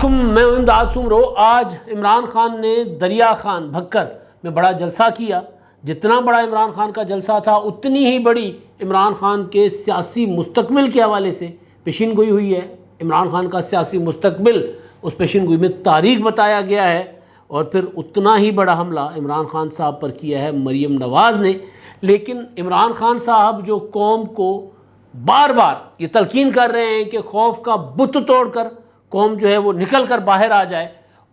علیکم، میں امداد سمرو۔ آج عمران خان نے دریا خان بھکر میں بڑا جلسہ کیا۔ جتنا بڑا عمران خان کا جلسہ تھا اتنی ہی بڑی عمران خان کے سیاسی مستقبل کے حوالے سے پیشین گوئی ہوئی ہے۔ عمران خان کا سیاسی مستقبل اس پیشین گوئی میں تاریخ بتایا گیا ہے، اور پھر اتنا ہی بڑا حملہ عمران خان صاحب پر کیا ہے مریم نواز نے۔ لیکن عمران خان صاحب جو قوم کو بار بار یہ تلقین کر رہے ہیں کہ خوف کا بت توڑ کر قوم جو ہے وہ نکل کر باہر آ جائے،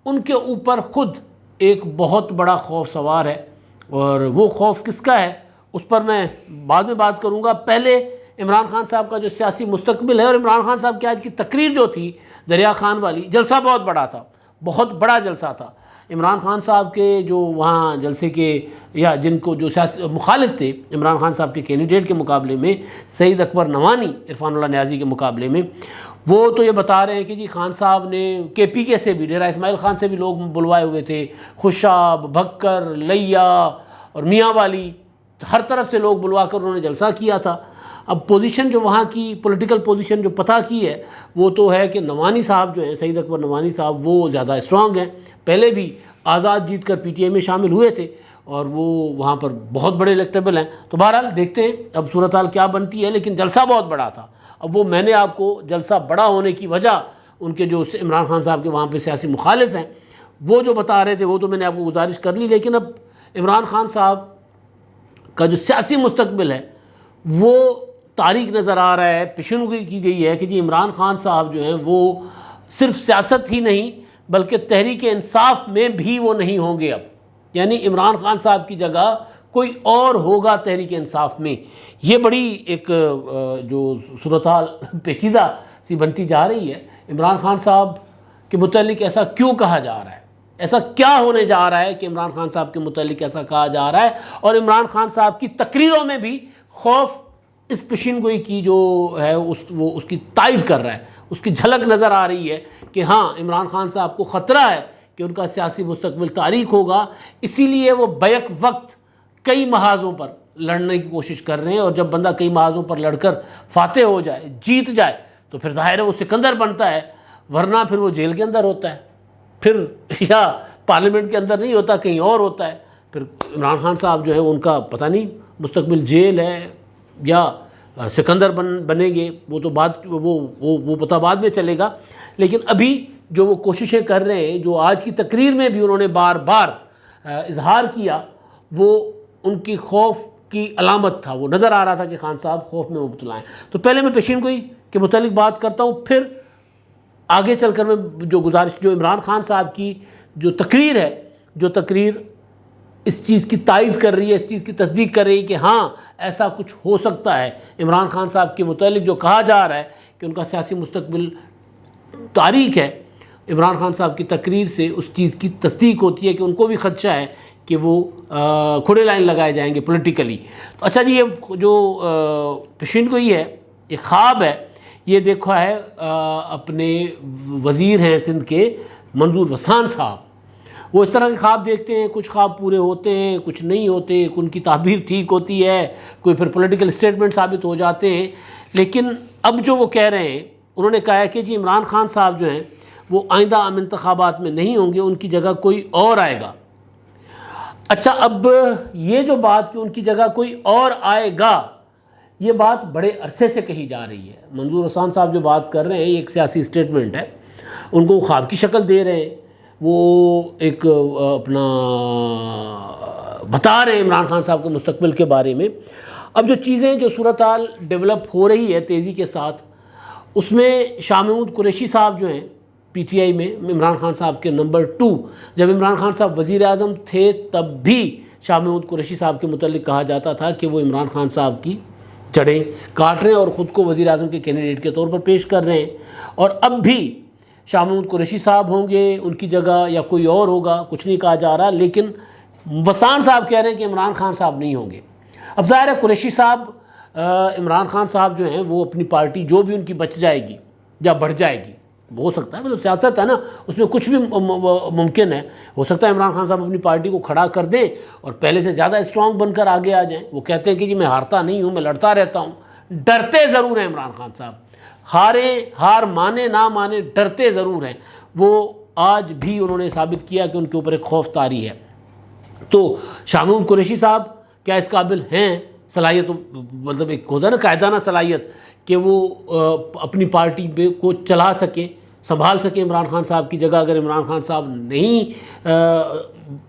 ان کے اوپر خود ایک بہت بڑا خوف سوار ہے، اور وہ خوف کس کا ہے اس پر میں بعد میں بات کروں گا۔ پہلے عمران خان صاحب کا جو سیاسی مستقبل ہے، اور عمران خان صاحب کی آج کی تقریر جو تھی دریا خان والی، جلسہ بہت بڑا تھا، بہت بڑا جلسہ تھا۔ عمران خان صاحب کے جو وہاں جلسے کے یا جن کو جو سیاسی مخالف تھے عمران خان صاحب کے کینڈیڈیٹ کے مقابلے میں، سعید اکبر نوانی عرفان اللہ نیازی کے مقابلے میں، وہ تو یہ بتا رہے ہیں کہ جی خان صاحب نے کے پی کے سے بھی، ڈیرہ اسماعیل خان سے بھی لوگ بلوائے ہوئے تھے، خوشاب، بھکر، لیا اور میاں والی، ہر طرف سے لوگ بلوا کر انہوں نے جلسہ کیا تھا۔ اب پوزیشن جو وہاں کی پولیٹیکل پوزیشن جو پتہ کی ہے وہ تو ہے کہ نوانی صاحب جو ہیں، سعید اکبر نوانی صاحب، وہ زیادہ اسٹرانگ ہیں۔ پہلے بھی آزاد جیت کر پی ٹی آئی میں شامل ہوئے تھے، اور وہ وہاں پر بہت بڑے الیکٹیبل ہیں۔ تو بہرحال دیکھتے ہیں اب صورتحال کیا بنتی ہے، لیکن جلسہ بہت بڑا تھا۔ اب وہ میں نے آپ کو جلسہ بڑا ہونے کی وجہ ان کے جو عمران خان صاحب کے وہاں پہ سیاسی مخالف ہیں وہ جو بتا رہے تھے وہ تو میں نے آپ کو گزارش کر لی، لیکن اب عمران خان صاحب کا جو سیاسی مستقبل ہے وہ تاریخ نظر آ رہا ہے۔ پیشین گوئی کی گئی ہے کہ جی عمران خان صاحب جو ہیں وہ صرف سیاست ہی نہیں بلکہ تحریک انصاف میں بھی وہ نہیں ہوں گے اب، یعنی عمران خان صاحب کی جگہ کوئی اور ہوگا تحریک انصاف میں۔ یہ بڑی ایک جو صورتحال پیچیدہ سی بنتی جا رہی ہے۔ عمران خان صاحب کے متعلق ایسا کیوں کہا جا رہا ہے، ایسا کیا ہونے جا رہا ہے کہ عمران خان صاحب کے متعلق ایسا کہا جا رہا ہے، اور عمران خان صاحب کی تقریروں میں بھی خوف اس پیشین گوئی کی جو ہے وہ اس کی تائید کر رہا ہے، اس کی جھلک نظر آ رہی ہے کہ ہاں عمران خان صاحب کو خطرہ ہے کہ ان کا سیاسی مستقبل تاریک ہوگا۔ اسی لیے وہ بیک وقت کئی محاذوں پر لڑنے کی کوشش کر رہے ہیں، اور جب بندہ کئی محاذوں پر لڑ کر فاتح ہو جائے، جیت جائے، تو پھر ظاہر ہے وہ سکندر بنتا ہے، ورنہ پھر وہ جیل کے اندر ہوتا ہے، پھر یا پارلیمنٹ کے اندر نہیں ہوتا، کہیں اور ہوتا ہے۔ پھر عمران خان صاحب جو ہے ان کا پتہ نہیں مستقبل جیل ہے یا سکندر بنیں گے، وہ تو وہ پتہ بعد میں چلے گا۔ لیکن ابھی جو وہ کوششیں کر رہے ہیں، جو آج کی تقریر میں بھی انہوں نے بار بار اظہار کیا، وہ ان کی خوف کی علامت تھا۔ وہ نظر آ رہا تھا کہ خان صاحب خوف میں مبتلا ہیں۔ تو پہلے میں پیشین گوئی کے متعلق بات کرتا ہوں، پھر آگے چل کر میں جو گزارش جو عمران خان صاحب کی جو تقریر ہے، جو تقریر اس چیز کی تائید کر رہی ہے، اس چیز کی تصدیق کر رہی ہے کہ ہاں ایسا کچھ ہو سکتا ہے۔ عمران خان صاحب کے متعلق جو کہا جا رہا ہے کہ ان کا سیاسی مستقبل تاریک ہے، عمران خان صاحب کی تقریر سے اس چیز کی تصدیق ہوتی ہے کہ ان کو بھی خدشہ ہے کہ وہ کھڑے لائن لگائے جائیں گے پولیٹیکلی۔ تو اچھا جی، یہ جو پیشین گوئی ہے، یہ خواب ہے، یہ دیکھا ہے اپنے وزیر ہیں سندھ کے منظور وسان صاحب، وہ اس طرح کے خواب دیکھتے ہیں، کچھ خواب پورے ہوتے ہیں، کچھ نہیں ہوتے، ان کی تعبیر ٹھیک ہوتی ہے، کوئی پھر پولیٹیکل اسٹیٹمنٹ ثابت ہو جاتے ہیں۔ لیکن اب جو وہ کہہ رہے ہیں، انہوں نے کہا ہے کہ جی عمران خان صاحب جو ہیں وہ آئندہ عام انتخابات میں نہیں ہوں گے، ان کی جگہ کوئی اور آئے گا۔ اچھا، اب یہ جو بات کہ ان کی جگہ کوئی اور آئے گا، یہ بات بڑے عرصے سے کہی جا رہی ہے۔ منظور حسان صاحب جو بات کر رہے ہیں، یہ ایک سیاسی اسٹیٹمنٹ ہے، ان کو خواب کی شکل دے رہے ہیں، وہ ایک اپنا بتا رہے ہیں عمران خان صاحب کے مستقبل کے بارے میں۔ اب جو چیزیں جو صورتحال ڈیولپ ہو رہی ہے تیزی کے ساتھ، اس میں شاہ محمود قریشی صاحب جو ہیں پی ٹی آئی میں عمران خان صاحب کے نمبر 2، جب عمران خان صاحب وزیر اعظم تھے تب بھی شاہ محمود قریشی صاحب کے متعلق کہا جاتا تھا کہ وہ عمران خان صاحب کی جڑیں کاٹ رہے ہیں اور خود کو وزیر اعظم کے کینڈیڈیٹ کے طور پر پیش کر رہے ہیں۔ اور اب بھی شاہ محمود قریشی صاحب ہوں گے ان کی جگہ یا کوئی اور ہوگا، کچھ نہیں کہا جا رہا، لیکن وسان صاحب کہہ رہے ہیں کہ عمران خان صاحب نہیں ہوں گے۔ اب ظاہر ہے قریشی صاحب عمران خان صاحب جو ہیں وہ اپنی پارٹی جو بھی ان کی بچ جائے گی یا بڑھ جائے گی، ہو سکتا ہے، مطلب سیاست ہے نا، اس میں کچھ بھی ممکن ہے، ہو سکتا ہے عمران خان صاحب اپنی پارٹی کو کھڑا کر دیں اور پہلے سے زیادہ اسٹرانگ بن کر آگے آ جائیں۔ وہ کہتے ہیں کہ جی میں ہارتا نہیں ہوں، میں لڑتا رہتا ہوں۔ ڈرتے ضرور ہیں عمران خان صاحب، ہار مانے نہ مانے ڈرتے ضرور ہیں۔ وہ آج بھی انہوں نے ثابت کیا کہ ان کے اوپر ایک خوف طاری ہے۔ تو شاہ محمود قریشی صاحب کیا اس قابل ہیں صلاحیت، مطلب ایک ہوتا ہے نا قائدانہ صلاحیت، کہ وہ اپنی پارٹی کو چلا سکیں، سنبھال سکیں عمران خان صاحب کی جگہ؟ اگر عمران خان صاحب نہیں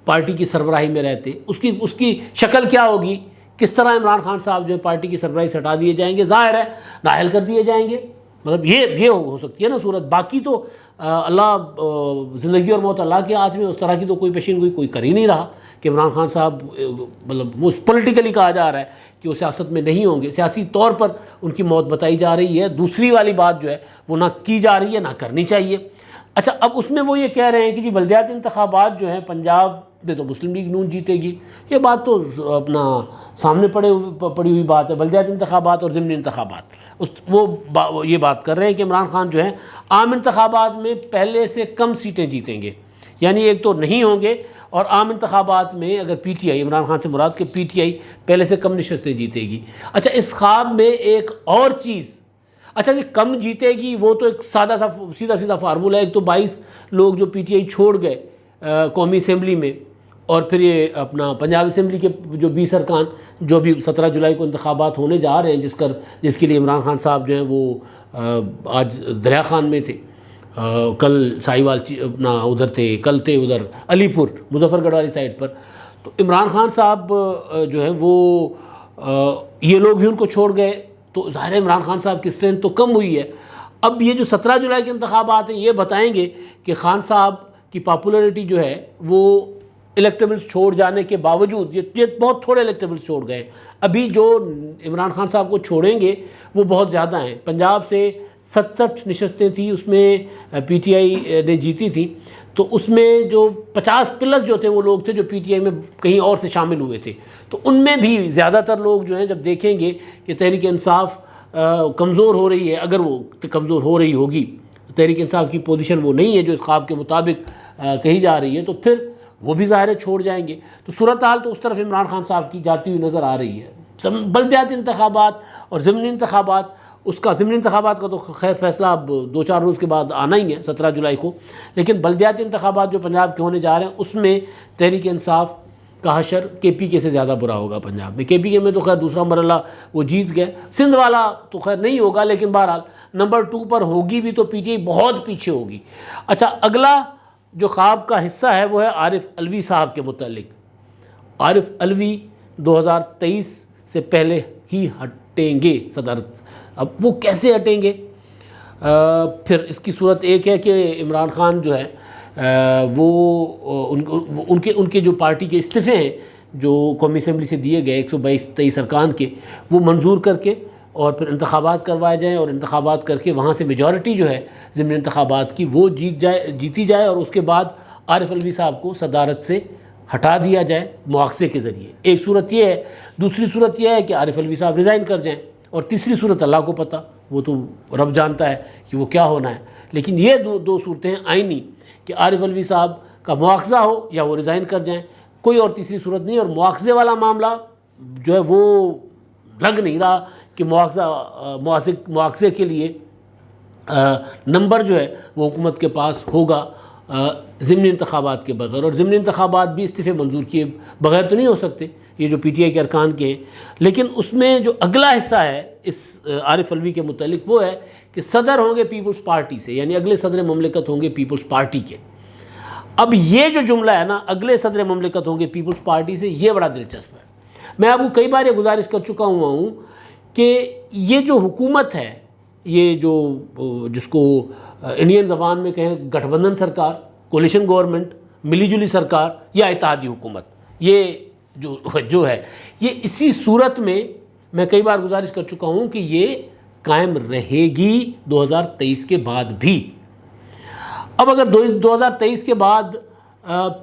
پارٹی کی سربراہی میں رہتے، اس کی شکل کیا ہوگی؟ کس طرح عمران خان صاحب جو ہے پارٹی کی سربراہی سے ہٹا دیے جائیں گے؟ ظاہر ہے نااہل کر دیے جائیں گے، مطلب یہ ہو سکتی ہے نا صورت۔ باقی تو اللہ، زندگی اور موت اللہ کے ہاتھ میں، اس طرح کی تو کوئی پیشین گوئی کوئی کر ہی نہیں رہا کہ عمران خان صاحب، مطلب وہ پولیٹیکلی کہا جا رہا ہے کہ وہ سیاست میں نہیں ہوں گے، سیاسی طور پر ان کی موت بتائی جا رہی ہے۔ دوسری والی بات جو ہے وہ نہ کی جا رہی ہے نہ کرنی چاہیے۔ اچھا، اب اس میں وہ یہ کہہ رہے ہیں کہ جی بلدیاتی انتخابات جو ہیں پنجاب میں تو مسلم لیگ نون جیتے گی۔ یہ بات تو اپنا سامنے پڑی ہوئی بات ہے۔ بلدیاتی انتخابات اور ضمنی انتخابات، وہ یہ بات کر رہے ہیں کہ عمران خان جو ہیں عام انتخابات میں پہلے سے کم سیٹیں جیتیں گے، یعنی ایک تو نہیں ہوں گے، اور عام انتخابات میں اگر P T I, Imran Khan سے مراد کہ پی ٹی آئی پہلے سے کم نشستیں جیتے گی۔ اچھا، اس خواب میں ایک اور چیز، اچھا جی کم جیتے گی، وہ تو ایک سیدھا فارمولہ ہے۔ ایک تو 22 لوگ جو پی ٹی آئی چھوڑ گئے قومی اسمبلی میں، اور پھر یہ اپنا پنجاب اسمبلی کے جو 20 ارکان جو بھی 17 جولائی کو انتخابات ہونے جا رہے ہیں، جس کے لیے عمران خان صاحب جو ہیں وہ آج دریا خان میں تھے، کل ساہیوال اپنا ادھر تھے، کل تھے ادھر علی پور مظفر گڑھ والی سائڈ پر۔ تو عمران خان صاحب جو ہے وہ یہ لوگ بھی ان کو چھوڑ گئے، تو ظاہر ہے عمران خان صاحب کی اسٹرینتھ تو کم ہوئی ہے۔ اب یہ جو 17 جولائی کے انتخابات ہیں، یہ بتائیں گے کہ خان صاحب کی پاپولرٹی جو ہے وہ الیکٹیبلز چھوڑ جانے کے باوجود، یہ بہت تھوڑے الیکٹیبلز چھوڑ گئے، ابھی جو عمران خان صاحب کو چھوڑیں گے وہ بہت زیادہ ہیں۔ پنجاب سے 67 نشستیں تھیں، اس میں پی ٹی آئی نے جیتی تھی، تو اس میں جو 50 پلس جو تھے وہ لوگ تھے جو پی ٹی آئی میں کہیں اور سے شامل ہوئے تھے۔ تو ان میں بھی زیادہ تر لوگ جو ہیں جب دیکھیں گے کہ تحریک انصاف کمزور ہو رہی ہے، اگر وہ کمزور ہو رہی ہوگی، تحریک انصاف کی پوزیشن وہ نہیں ہے جو اس خواب کے مطابق کہی جا رہی ہے، تو پھر وہ بھی ظاہر ہے چھوڑ جائیں گے۔ تو صورتحال تو اس طرف عمران خان صاحب کی جاتی ہوئی نظر آ رہی ہے۔ بلدیاتی انتخابات اور ضمنی انتخابات، اس کا ضمنی انتخابات کا تو خیر فیصلہ اب 2-4 روز کے بعد آنا ہی ہے 17 جولائی کو، لیکن بلدیاتی انتخابات جو پنجاب کے ہونے جا رہے ہیں اس میں تحریک انصاف کا حشر کے پی کے سے زیادہ برا ہوگا پنجاب میں۔ کے پی کے میں تو خیر دوسرا مرحلہ وہ جیت گئے، سندھ والا تو خیر نہیں ہوگا، لیکن بہرحال نمبر 2 پر ہوگی بھی تو پی ٹی آئی بہت پیچھے ہوگی۔ اچھا، اگلا جو خواب کا حصہ ہے وہ ہے عارف علوی صاحب کے متعلق۔ عارف علوی 2023 سے پہلے ہی ہٹیں گے صدارت۔ اب وہ کیسے ہٹیں گے؟ پھر اس کی صورت ایک ہے کہ عمران خان جو ہے وہ ان کے جو پارٹی کے استعفے ہیں جو قومی اسمبلی سے دیے گئے 122-23 ارکان کے، وہ منظور کر کے اور پھر انتخابات کروائے جائیں، اور انتخابات کر کے وہاں سے میجورٹی جو ہے ضمنی انتخابات کی وہ جیتی جائے، اور اس کے بعد عارف علوی صاحب کو صدارت سے ہٹا دیا جائے مواخذے کے ذریعے۔ ایک صورت یہ ہے۔ دوسری صورت یہ ہے کہ عارف علوی صاحب ریزائن کر جائیں، اور تیسری صورت اللہ کو پتہ، وہ تو رب جانتا ہے کہ وہ کیا ہونا ہے، لیکن یہ دو صورتیں ہیں آئینی، کہ عارف علوی صاحب کا مواخذہ ہو یا وہ ریزائن کر جائیں، کوئی اور تیسری صورت نہیں۔ اور مواخذے والا معاملہ جو ہے وہ لگ نہیں رہا کہ مواخذے کے لیے نمبر جو ہے وہ حکومت کے پاس ہوگا ضمنی انتخابات کے بغیر، اور ضمنی انتخابات بھی استعفے منظور کیے بغیر تو نہیں ہو سکتے، یہ جو پی ٹی آئی کے ارکان کے ہیں۔ لیکن اس میں جو اگلا حصہ ہے اس عارف علوی کے متعلق وہ ہے کہ صدر ہوں گے پیپلز پارٹی سے، یعنی اگلے صدر مملکت ہوں گے پیپلز پارٹی کے۔ اب یہ جو جملہ ہے نا، اگلے صدر مملکت ہوں گے پیپلز پارٹی سے، یہ بڑا دلچسپ ہے۔ میں آپ کو کئی بار یہ گزارش کر چکا ہوں کہ یہ جو حکومت ہے، یہ جو جس کو انڈین زبان میں کہیں گٹھ بندھن سرکار، کولیشن گورنمنٹ، ملی جلی سرکار یا اتحادی حکومت، یہ جو ہے یہ اسی صورت میں کئی بار گزارش کر چکا ہوں کہ یہ قائم رہے گی 2023 کے بعد بھی۔ اب اگر 2023 کے بعد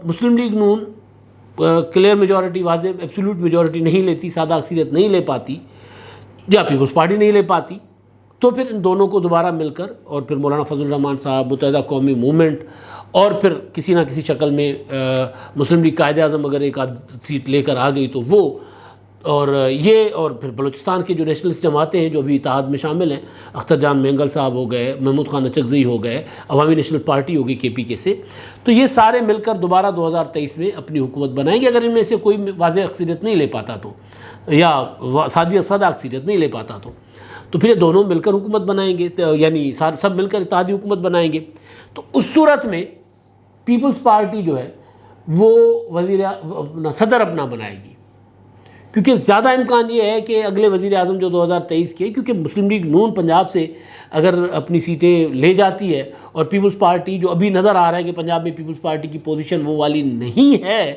مسلم لیگ نون کلیئر میجورٹی، واضح ایبسولوٹ میجورٹی نہیں لیتی، سادہ اکثریت نہیں لے پاتی، یا پیپلز پارٹی نہیں لے پاتی، تو پھر ان دونوں کو دوبارہ مل کر، اور پھر مولانا فضل الرحمان صاحب، متحدہ قومی موومنٹ، اور پھر کسی نہ کسی شکل میں مسلم لیگ قائد اعظم اگر ایک آدھ سیٹ لے کر آ گئی تو وہ اور یہ اور پھر بلوچستان کی جو نیشنلسٹ جماعتیں ہیں جو ابھی اتحاد میں شامل ہیں، اختر جان مینگل صاحب ہو گئے، محمود خان اچکزئی ہو گئے، عوامی نیشنل پارٹی ہوگی KPK سے، تو یہ سارے مل کر دوبارہ 2023 میں اپنی حکومت بنائیں گے اگر ان میں سے کوئی واضح اکثریت نہیں لے پاتا تو، یا سادہ اکثریت نہیں لے پاتا تو پھر یہ دونوں مل کر حکومت بنائیں گے، یعنی سب مل کر اتحادی حکومت بنائیں گے۔ تو اس صورت میں پیپلز پارٹی جو ہے وہ صدر اپنا بنائے گی، کیونکہ زیادہ امکان یہ ہے کہ اگلے وزیر اعظم جو 2023 کے، کیونکہ مسلم لیگ نون پنجاب سے اگر اپنی سیٹیں لے جاتی ہے اور پیپلز پارٹی جو ابھی نظر آ رہا ہے کہ پنجاب میں پیپلز پارٹی کی پوزیشن وہ والی نہیں ہے،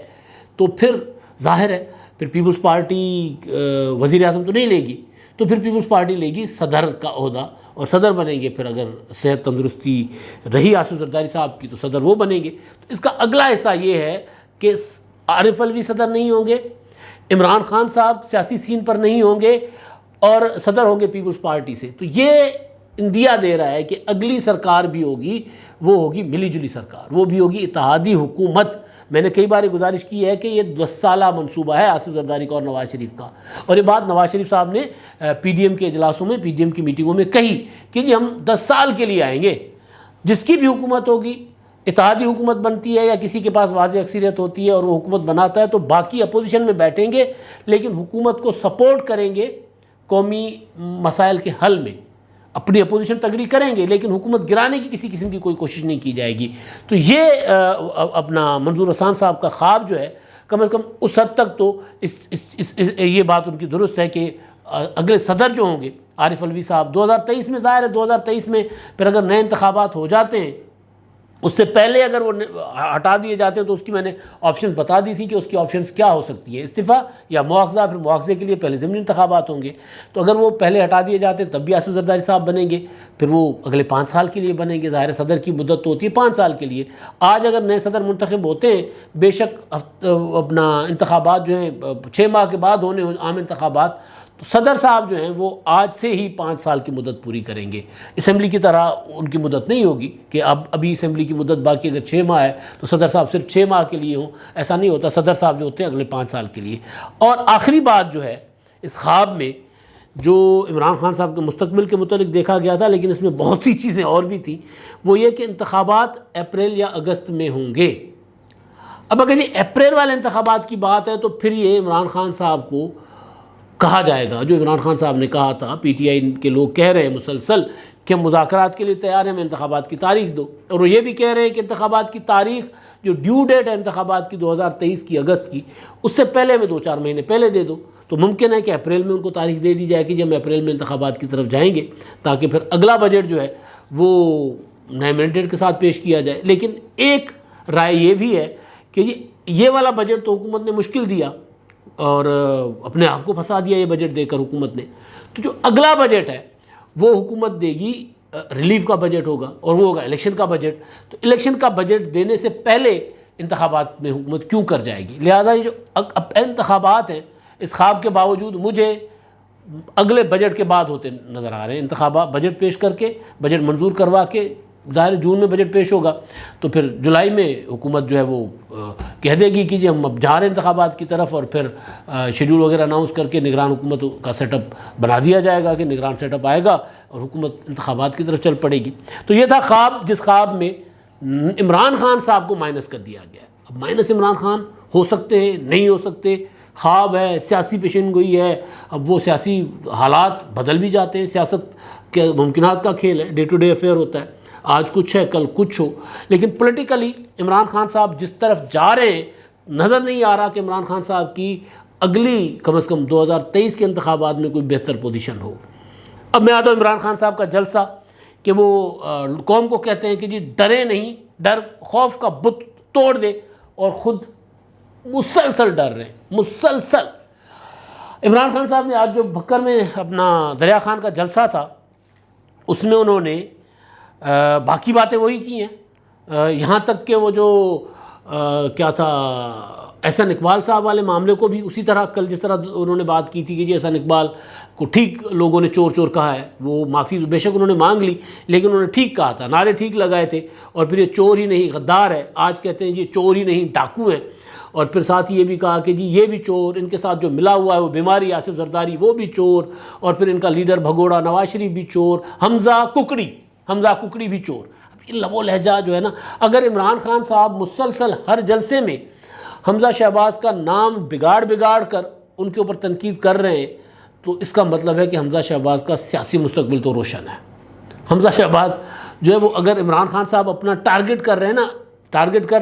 تو پھر ظاہر ہے پھر پیپلز پارٹی وزیر اعظم تو نہیں لے گی، تو پھر پیپلز پارٹی لے گی صدر کا عہدہ، اور صدر بنیں گے پھر اگر صحت تندرستی رہی آصف زرداری صاحب کی تو صدر وہ بنیں گے۔ تو اس کا اگلا حصہ یہ ہے کہ عارف الوی صدر نہیں ہوں گے، عمران خان صاحب سیاسی سین پر نہیں ہوں گے، اور صدر ہوں گے پیپلز پارٹی سے۔ تو یہ اندیا دے رہا ہے کہ اگلی سرکار بھی ہوگی وہ ہوگی ملی جلی سرکار، وہ بھی ہوگی اتحادی حکومت۔ میں نے کئی بار گزارش کی ہے کہ یہ 10 سالہ منصوبہ ہے آصف زرداری کا اور نواز شریف کا، اور یہ بات نواز شریف صاحب نے PDM کے اجلاسوں میں، PDM کی میٹنگوں میں کہی کہ جی ہم 10 سال کے لیے آئیں گے، جس کی بھی حکومت ہوگی، اتحادی حکومت بنتی ہے یا کسی کے پاس واضح اکثریت ہوتی ہے اور وہ حکومت بناتا ہے، تو باقی اپوزیشن میں بیٹھیں گے لیکن حکومت کو سپورٹ کریں گے قومی مسائل کے حل میں، اپنی اپوزیشن تگڑی کریں گے لیکن حکومت گرانے کی کسی قسم کی کوئی کوشش نہیں کی جائے گی۔ تو یہ اپنا منظور حسان صاحب کا خواب جو ہے، کم از کم اس حد تک تو یہ بات ان کی درست ہے کہ اگلے صدر جو ہوں گے عارف الوی صاحب 2023 میں، ظاہر ہے 2023 میں پھر اگر نئے انتخابات ہو جاتے ہیں، اس سے پہلے اگر وہ ہٹا دیے جاتے ہیں تو اس کی میں نے آپشنز بتا دی تھی کہ اس کی آپشنز کیا ہو سکتی ہیں، استعفیٰ یا مواخذہ۔ پھر مواخذے کے لیے پہلے ضمنی انتخابات ہوں گے، تو اگر وہ پہلے ہٹا دیے جاتے ہیں تب بھی آصف زرداری صاحب بنیں گے، پھر وہ اگلے 5 سال کے لیے بنیں گے۔ ظاہر ہے صدر کی مدت تو ہوتی ہے 5 سال کے لیے۔ آج اگر نئے صدر منتخب ہوتے ہیں، بے شک اپنا انتخابات جو ہیں 6 ماہ کے بعد ہونے عام انتخابات، تو صدر صاحب جو ہیں وہ آج سے ہی 5 سال کی مدت پوری کریں گے۔ اسمبلی کی طرح ان کی مدت نہیں ہوگی کہ ابھی اسمبلی کی مدت باقی، اگر 6 ماہ ہے تو صدر صاحب صرف 6 ماہ کے لیے ہوں، ایسا نہیں ہوتا۔ صدر صاحب جو ہوتے ہیں اگلے 5 سال کے لیے۔ اور آخری بات جو ہے اس خواب میں جو عمران خان صاحب کے مستقبل کے متعلق دیکھا گیا تھا، لیکن اس میں بہت سی چیزیں اور بھی تھیں، وہ یہ کہ انتخابات اپریل یا اگست میں ہوں گے۔ اب اگر یہ اپریل والے انتخابات کی بات ہے تو پھر یہ عمران خان صاحب کو کہا جائے گا، جو عمران خان صاحب نے کہا تھا، PTI کے لوگ کہہ رہے ہیں مسلسل کہ ہم مذاکرات کے لیے تیار ہیں، ہمیں انتخابات کی تاریخ دو، اور وہ یہ بھی کہہ رہے ہیں کہ انتخابات کی تاریخ جو ڈیو ڈیٹ ہے انتخابات کی 2023 کی اگست کی، اس سے پہلے میں 2-4 مہینے پہلے دے دو۔ تو ممکن ہے کہ اپریل میں ان کو تاریخ دے دی جائے کہ جب ہم اپریل میں انتخابات کی طرف جائیں گے، تاکہ پھر اگلا بجٹ جو ہے وہ نئے مینڈیٹ کے ساتھ پیش کیا جائے۔ لیکن ایک رائے یہ بھی ہے کہ یہ والا بجٹ تو حکومت نے مشکل دیا اور اپنے آپ کو پھنسا دیا یہ بجٹ دے کر حکومت نے، تو جو اگلا بجٹ ہے وہ حکومت دے گی، ریلیف کا بجٹ ہوگا، اور وہ ہوگا الیکشن کا بجٹ۔ تو الیکشن کا بجٹ دینے سے پہلے انتخابات میں حکومت کیوں کر جائے گی؟ لہٰذا یہ جو انتخابات ہیں، اس خواب کے باوجود مجھے اگلے بجٹ کے بعد ہوتے نظر آ رہے ہیں۔ انتخابات بجٹ پیش کر کے، بجٹ منظور کروا کے، ظاہر جون میں بجٹ پیش ہوگا تو پھر جولائی میں حکومت جو ہے وہ کہہ دے گی کہ جی ہم اب جا رہے ہیں انتخابات کی طرف، اور پھر شیڈول وغیرہ اناؤنس کر کے نگران حکومت کا سیٹ اپ بنا دیا جائے گا کہ نگران سیٹ اپ آئے گا اور حکومت انتخابات کی طرف چل پڑے گی۔ تو یہ تھا خواب، جس خواب میں عمران خان صاحب کو مائنس کر دیا گیا۔ اب مائنس عمران خان ہو سکتے ہیں، نہیں ہو سکتے، خواب ہے، سیاسی پیشن گوئی ہے، اب وہ سیاسی حالات بدل بھی جاتے ہیں، سیاست کے ممکنات کا کھیل ہے، ڈے ٹو ڈے افیئر ہوتا ہے، آج کچھ ہے کل کچھ ہو۔ لیکن پولیٹیکلی عمران خان صاحب جس طرف جا رہے ہیں، نظر نہیں آ رہا کہ عمران خان صاحب کی اگلی کم از کم 2023 کے انتخابات میں کوئی بہتر پوزیشن ہو۔ اب میں آتا ہوں عمران خان صاحب کا جلسہ کہ وہ قوم کو کہتے ہیں کہ جی ڈرے نہیں، ڈر خوف کا بت توڑ دے، اور خود مسلسل ڈر رہے ہیں، مسلسل۔ عمران خان صاحب نے آج جو بھکر میں اپنا دریا خان کا جلسہ تھا، اس میں انہوں نے باقی باتیں وہی کی ہیں، یہاں تک کہ وہ جو کیا تھا احسن اقبال صاحب والے معاملے کو بھی اسی طرح کل جس طرح انہوں نے بات کی تھی کہ جی احسن اقبال کو ٹھیک لوگوں نے چور چور کہا ہے، وہ معافی بے شک انہوں نے مانگ لی لیکن انہوں نے ٹھیک کہا تھا، نعرے ٹھیک لگائے تھے، اور پھر یہ چور ہی نہیں غدار ہے، آج کہتے ہیں یہ چور ہی نہیں ڈاکو ہیں، اور پھر ساتھ ہی یہ بھی کہا کہ جی یہ بھی چور، ان کے ساتھ جو ملا ہوا ہے وہ بیماری آصف زرداری وہ بھی چور، اور پھر ان کا لیڈر بھگوڑا نواز شریف بھی چور، حمزہ ککڑی بھی چور۔ اب یہ لب و لہجہ جو ہے نا، اگر عمران خان صاحب مسلسل ہر جلسے میں حمزہ شہباز کا نام بگاڑ کر ان کے اوپر تنقید کر رہے ہیں تو اس کا مطلب ہے کہ حمزہ شہباز کا سیاسی مستقبل تو روشن ہے۔ حمزہ شہباز جو ہے وہ اگر عمران خان صاحب اپنا ٹارگٹ کر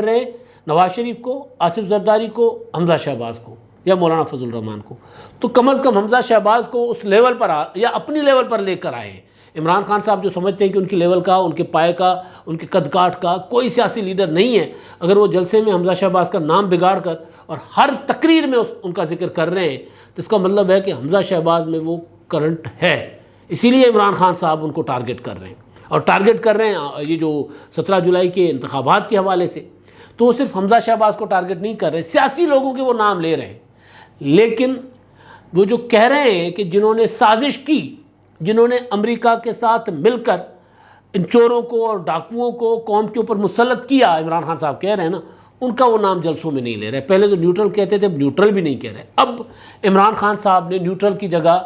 رہے ہیں نواز شریف کو، آصف زرداری کو، حمزہ شہباز کو یا مولانا فضل الرحمان کو، تو کم از کم حمزہ شہباز کو اس لیول پر یا اپنی لیول پر لے کر آئے ہیں۔ عمران خان صاحب جو سمجھتے ہیں کہ ان کی لیول کا، ان کے پائے کا، ان کے قد کاٹ کا کوئی سیاسی لیڈر نہیں ہے، اگر وہ جلسے میں حمزہ شہباز کا نام بگاڑ کر اور ہر تقریر میں ان کا ذکر کر رہے ہیں تو اس کا مطلب ہے کہ حمزہ شہباز میں وہ کرنٹ ہے، اسی لیے عمران خان صاحب ان کو ٹارگٹ کر رہے ہیں، اور ٹارگٹ کر رہے ہیں یہ جو 17 جولائی کے انتخابات کے حوالے سے۔ تو وہ صرف حمزہ شہباز کو ٹارگٹ نہیں کر رہے، سیاسی لوگوں کے وہ نام لے رہے ہیں، لیکن وہ جو کہہ رہے ہیں کہ جنہوں نے سازش کی، جنہوں نے امریکہ کے ساتھ مل کر ان چوروں کو اور ڈاکوؤں کو قوم کے اوپر مسلط کیا، عمران خان صاحب کہہ رہے ہیں نا، ان کا وہ نام جلسوں میں نہیں لے رہے۔ پہلے تو نیوٹرل کہتے تھے، اب نیوٹرل بھی نہیں کہہ رہے۔ اب عمران خان صاحب نے نیوٹرل کی جگہ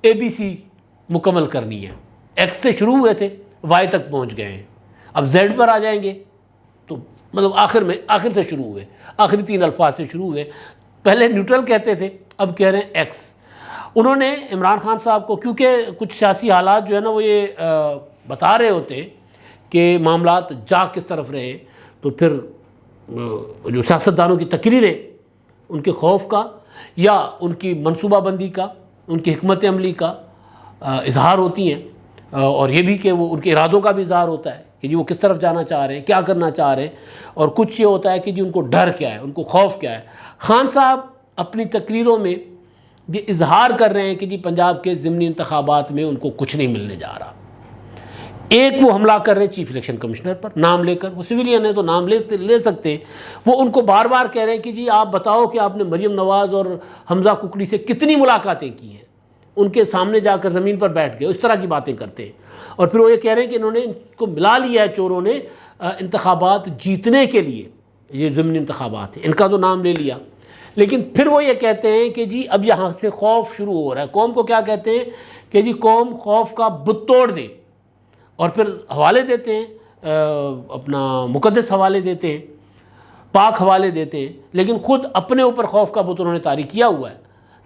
ABC مکمل کرنی ہے۔ ایکس سے شروع ہوئے تھے، وائی تک پہنچ گئے ہیں، اب زیڈ پر آ جائیں گے، تو مطلب آخر سے شروع ہوئے، آخری 3 الفاظ سے شروع ہوئے۔ پہلے نیوٹرل کہتے تھے، اب کہہ رہے ہیں ایکس۔ انہوں نے عمران خان صاحب کو، کیونکہ کچھ سیاسی حالات جو ہے نا وہ یہ بتا رہے ہوتے کہ معاملات جا کس طرف رہے، تو پھر جو سیاستدانوں کی تقریریں ان کے خوف کا یا ان کی منصوبہ بندی کا، ان کی حکمت عملی کا اظہار ہوتی ہیں، اور یہ بھی کہ وہ ان کے ارادوں کا بھی اظہار ہوتا ہے کہ جی وہ کس طرف جانا چاہ رہے ہیں، کیا کرنا چاہ رہے ہیں، اور کچھ یہ ہوتا ہے کہ جی ان کو ڈر کیا ہے، ان کو خوف کیا ہے۔ خان صاحب اپنی تقریروں میں یہ اظہار کر رہے ہیں کہ جی پنجاب کے ضمنی انتخابات میں ان کو کچھ نہیں ملنے جا رہا۔ ایک وہ حملہ کر رہے ہیں چیف الیکشن کمشنر پر نام لے کر، وہ سویلین ہے تو نام لے سکتے ہیں، وہ ان کو بار بار کہہ رہے ہیں کہ جی آپ بتاؤ کہ آپ نے مریم نواز اور حمزہ ککڑی سے کتنی ملاقاتیں کی ہیں، ان کے سامنے جا کر زمین پر بیٹھ گئے، اس طرح کی باتیں کرتے ہیں۔ اور پھر وہ یہ کہہ رہے ہیں کہ انہوں نے ان کو ملا لیا ہے چوروں نے انتخابات جیتنے کے لیے، یہ ضمنی انتخابات ہیں، ان کا تو نام لے لیا۔ لیکن پھر وہ یہ کہتے ہیں کہ جی اب یہاں سے خوف شروع ہو رہا ہے، قوم کو کیا کہتے ہیں کہ جی قوم خوف کا بت توڑ دے، اور پھر حوالے دیتے ہیں، اپنا مقدس حوالے دیتے ہیں، پاک حوالے دیتے ہیں، لیکن خود اپنے اوپر خوف کا بت انہوں نے طاری کیا ہوا ہے۔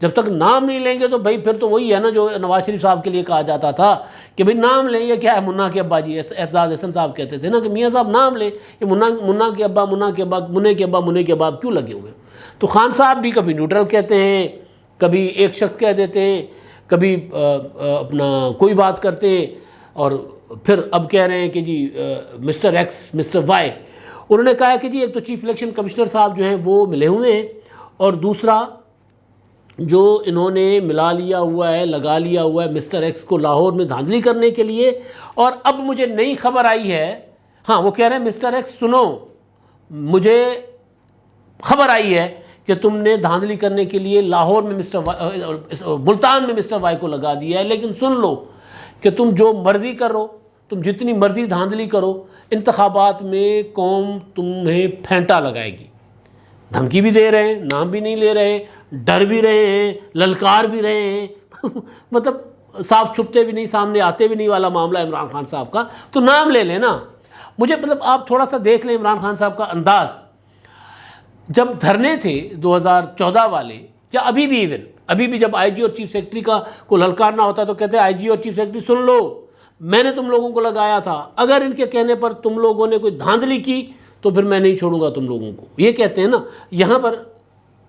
جب تک نام نہیں لیں گے تو بھائی پھر تو وہی ہے نا جو نواز شریف صاحب کے لیے کہا جاتا تھا کہ بھائی نام لیں، یہ کیا ہے، منا کے ابا جی، اعتزاز احسن صاحب کہتے تھے نا کہ میاں صاحب نام لیں، یہ منا کے ابا، منے کے ابا کیوں لگے ہوئے؟ تو خان صاحب بھی کبھی نیوٹرل کہتے ہیں، کبھی ایک شخص کہہ دیتے ہیں، کبھی اپنا کوئی بات کرتے ہیں، اور پھر اب کہہ رہے ہیں کہ جی مسٹر ایکس، مسٹر وائی۔ انہوں نے کہا کہ جی ایک تو چیف الیکشن کمشنر صاحب جو ہیں وہ ملے ہوئے ہیں، اور دوسرا جو انہوں نے ملا لیا ہوا ہے، لگا لیا ہوا ہے مسٹر ایکس کو لاہور میں دھاندلی کرنے کے لیے۔ اور اب مجھے نئی خبر آئی ہے، ہاں وہ کہہ رہے ہیں مسٹر ایکس سنو، مجھے خبر آئی ہے کہ تم نے دھاندلی کرنے کے لیے لاہور میں ملتان میں مسٹر وائی کو لگا دیا ہے، لیکن سن لو کہ تم جو مرضی کرو، تم جتنی مرضی دھاندلی کرو، انتخابات میں قوم تمہیں پھینٹا لگائے گی۔ دھمکی بھی دے رہے ہیں، نام بھی نہیں لے رہے، ڈر بھی رہے ہیں، للکار بھی رہے ہیں مطلب صاف چھپتے بھی نہیں، سامنے آتے بھی نہیں والا معاملہ عمران خان صاحب کا۔ تو نام لے لیں نا۔ مجھے مطلب آپ تھوڑا سا دیکھ لیں عمران خان صاحب کا انداز، جب دھرنے تھے 2014 والے، یا ابھی بھی جب آئی جی اور چیف سیکرٹری کو للکارنا ہوتا تو کہتے ہیں آئی جی اور چیف سیکرٹری سن لو، میں نے تم لوگوں کو لگایا تھا، اگر ان کے کہنے پر تم لوگوں نے کوئی دھاندلی کی تو پھر میں نہیں چھوڑوں گا تم لوگوں کو، یہ کہتے ہیں نا۔ یہاں پر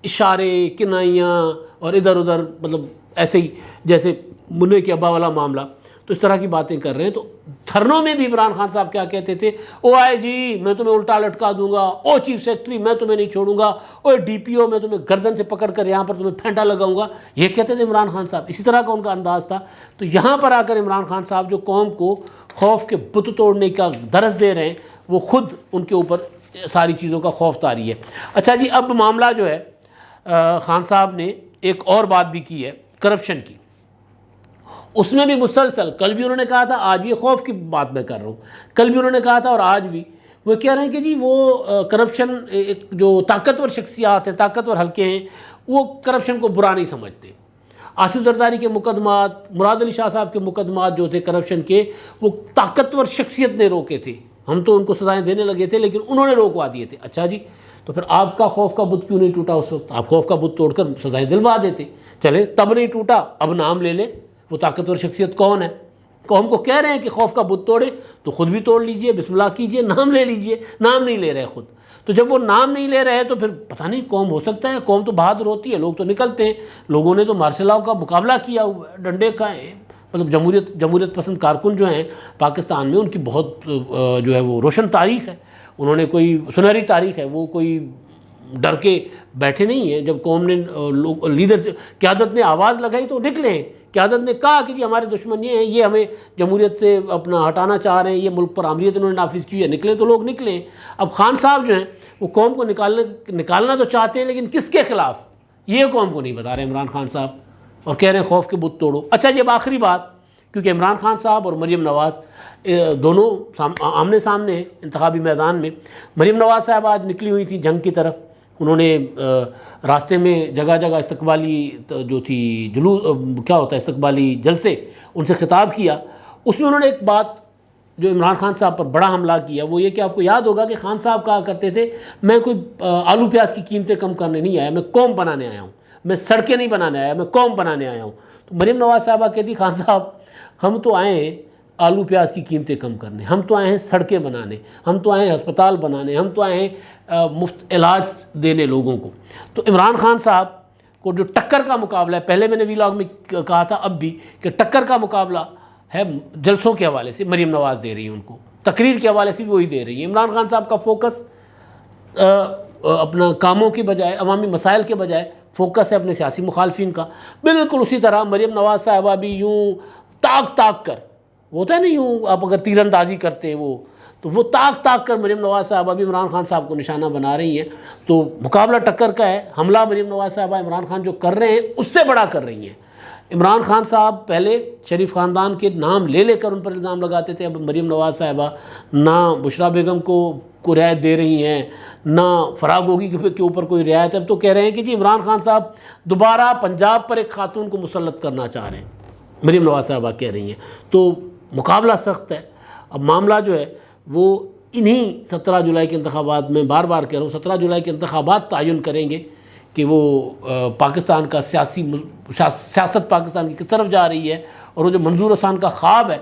اشارے، کنائیاں اور ادھر ادھر، مطلب ایسے ہی جیسے منے کے ابا والا معاملہ، تو اس طرح کی باتیں کر رہے ہیں۔ تو دھرنوں میں بھی عمران خان صاحب کیا کہتے تھے، او آئی جی میں تمہیں الٹا لٹکا دوں گا، او چیف سیکرٹری میں تمہیں نہیں چھوڑوں گا، او ڈی پی او میں تمہیں گردن سے پکڑ کر یہاں پر تمہیں پھینٹا لگاؤں گا، یہ کہتے تھے عمران خان صاحب۔ اسی طرح کا ان کا انداز تھا۔ تو یہاں پر آ کر عمران خان صاحب جو قوم کو خوف کے بت توڑنے کا درس دے رہے ہیں، وہ خود ان کے اوپر ساری چیزوں کا خوف طاری ہے۔ اچھا جی، اب معاملہ جو ہے خان صاحب نے ایک اور بات بھی کی ہے کرپشن کی، اس میں بھی مسلسل، کل بھی انہوں نے کہا تھا، آج بھی خوف کی بات میں کر رہا ہوں، کل بھی انہوں نے کہا تھا اور آج بھی وہ کہہ رہے ہیں کہ جی وہ کرپشن ایک جو طاقتور شخصیات ہیں، طاقتور حلقے ہیں، وہ کرپشن کو برا نہیں سمجھتے۔ آصف زرداری کے مقدمات، مراد علی شاہ صاحب کے مقدمات جو تھے کرپشن کے، وہ طاقتور شخصیت نے روکے تھے، ہم تو ان کو سزائیں دینے لگے تھے لیکن انہوں نے روکوا دیے تھے۔ اچھا جی، تو پھر آپ کا خوف کا بت کیوں نہیں ٹوٹا اس وقت؟ آپ خوف کا بت توڑ کر سزائیں دلوا دیتے۔ چلے تب نہیں ٹوٹا، اب نام لے لیں، وہ طاقتور شخصیت کون ہے؟ قوم کو کہہ رہے ہیں کہ خوف کا بت توڑے تو خود بھی توڑ لیجئے، بسم اللہ کیجئے، نام لے لیجئے، نام نہیں لے رہے خود۔ تو جب وہ نام نہیں لے رہے تو پھر پتہ نہیں قوم ہو سکتا ہے، قوم تو بہادر ہوتی ہے، لوگ تو نکلتے ہیں، لوگوں نے تو مارشل لاء کا مقابلہ کیا ہوا ہے، ڈنڈے کا ہے، مطلب جمہوریت پسند کارکن جو ہیں پاکستان میں، ان کی بہت جو ہے وہ روشن تاریخ ہے، انہوں نے کوئی سنہری تاریخ ہے، وہ کوئی ڈر کے بیٹھے نہیں ہیں۔ جب قوم نے لیڈر قیادت نے آواز لگائی تو نکلے ہیں، قیادت نے کہا کہ جی ہمارے دشمن یہ ہیں، یہ ہمیں جمہوریت سے اپنا ہٹانا چاہ رہے ہیں، یہ ملک پر آمریت انہوں نے نافذ کی ہے، نکلے تو لوگ نکلے ہیں۔ اب خان صاحب جو ہیں وہ قوم کو نکالنا تو چاہتے ہیں لیکن کس کے خلاف، یہ قوم کو نہیں بتا رہے عمران خان صاحب، اور کہہ رہے ہیں خوف کے بت توڑو۔ اچھا جی، اب آخری بات، کیونکہ عمران خان صاحب اور مریم نواز دونوں آمنے سامنے ہیں انتخابی میدان میں۔ مریم نواز صاحب آج نکلی ہوئی تھی جنگ کی طرف، انہوں نے راستے میں جگہ جگہ استقبالی جو تھی کیا ہوتا ہے استقبالی جلسے، ان سے خطاب کیا۔ اس میں انہوں نے ایک بات جو عمران خان صاحب پر بڑا حملہ کیا، وہ یہ کہ آپ کو یاد ہوگا کہ خان صاحب کہا کرتے تھے میں کوئی آلو پیاز کی قیمتیں کم کرنے نہیں آیا، میں قوم بنانے آیا ہوں، میں سڑکیں نہیں بنانے آیا، میں قوم بنانے آیا ہوں۔ تو مریم نواز صاحبہ کہتی خان صاحب ہم تو آئے ہیں آلو پیاز کی قیمتیں کم کرنے، ہم تو آئے ہیں سڑکیں بنانے، ہم تو آئے ہیں ہسپتال بنانے، ہم تو آئے ہیں مفت علاج دینے لوگوں کو۔ تو عمران خان صاحب کو جو ٹکر کا مقابلہ ہے، پہلے میں نے ویلاگ میں کہا تھا اب بھی کہ ٹکر کا مقابلہ ہے، جلسوں کے حوالے سے مریم نواز دے رہی ہیں ان کو، تقریر کے حوالے سے بھی وہی دے رہی ہیں۔ عمران خان صاحب کا فوکس اپنا کاموں کی بجائے، عوامی مسائل کے بجائے فوکس ہے اپنے سیاسی مخالفین کا۔ بالکل اسی طرح مریم نواز صاحبہ بھی یوں تاک کر، وہ ہوتا ہے نا یوں آپ اگر تیر اندازی کرتے ہیں وہ تاک کر مریم نواز صاحبہ بھی عمران خان صاحب کو نشانہ بنا رہی ہیں۔ تو مقابلہ ٹکر کا ہے، حملہ مریم نواز صاحبہ عمران خان جو کر رہے ہیں اس سے بڑا کر رہی ہیں۔ عمران خان صاحب پہلے شریف خاندان کے نام لے کر ان پر الزام لگاتے تھے، اب مریم نواز صاحبہ نہ بشریٰ بیگم کو رعایت دے رہی ہیں، نہ فراغ گوگی کے اوپر کوئی رعایت ہے، اب تو کہہ رہے ہیں کہ جی عمران خان صاحب دوبارہ پنجاب پر ایک خاتون کو مسلط کرنا چاہ رہے ہیں، مریم نواز صاحبہ کہہ رہی ہیں۔ تو مقابلہ سخت ہے۔ اب معاملہ جو ہے وہ انہی 17 جولائی کے انتخابات میں، بار بار کہہ رہا ہوں 17 جولائی کے انتخابات تعین کریں گے کہ وہ پاکستان کا سیاست پاکستان کی کس طرف جا رہی ہے، اور وہ جو منظور حسن کا خواب ہے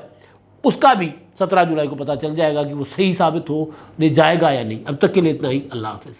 اس کا بھی 17 جولائی کو پتہ چل جائے گا کہ وہ صحیح ثابت ہو نہیں جائے گا یا نہیں۔ اب تک کے لیے اتنا ہی، اللہ حافظ۔